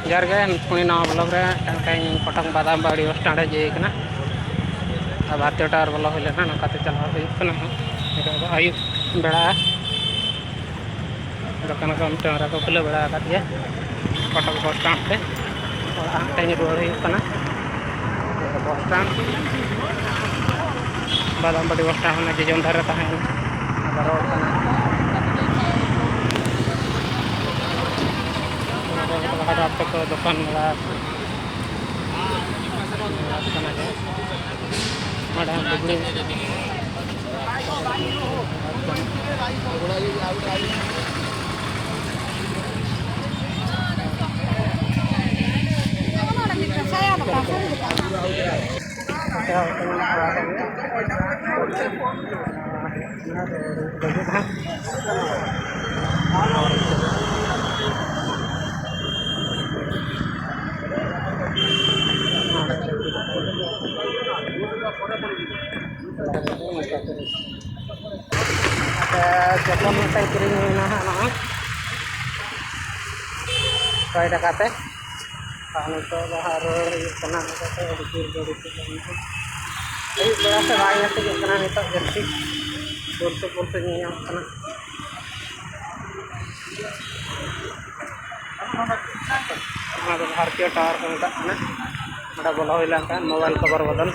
jar के पुणी नवा ब्लॉग रे पटक बादाम बाड़ी बस स्टैंड जेकना भारतीय टावर बोला हुई लेना नकाते चलना आयुब बेड़ा दुकान को कैमरा को खुले बेड़ा दिए पटक बस स्टैंड पे टें रुआड़ बस स्टैंड बादाम बाड़ी बस स्टैंड जेजन धारे तहन रात को दुकान मेला लुगड़ी जखन मिट्टी किरीना हाँ कई टकाते नितोग रुड़ना अयुब बेड़ा से बाई हजना नित जस्ती सुर सुपुर से भारतीय टावर को मतलब बोला हुई मोबाइल कवर बदल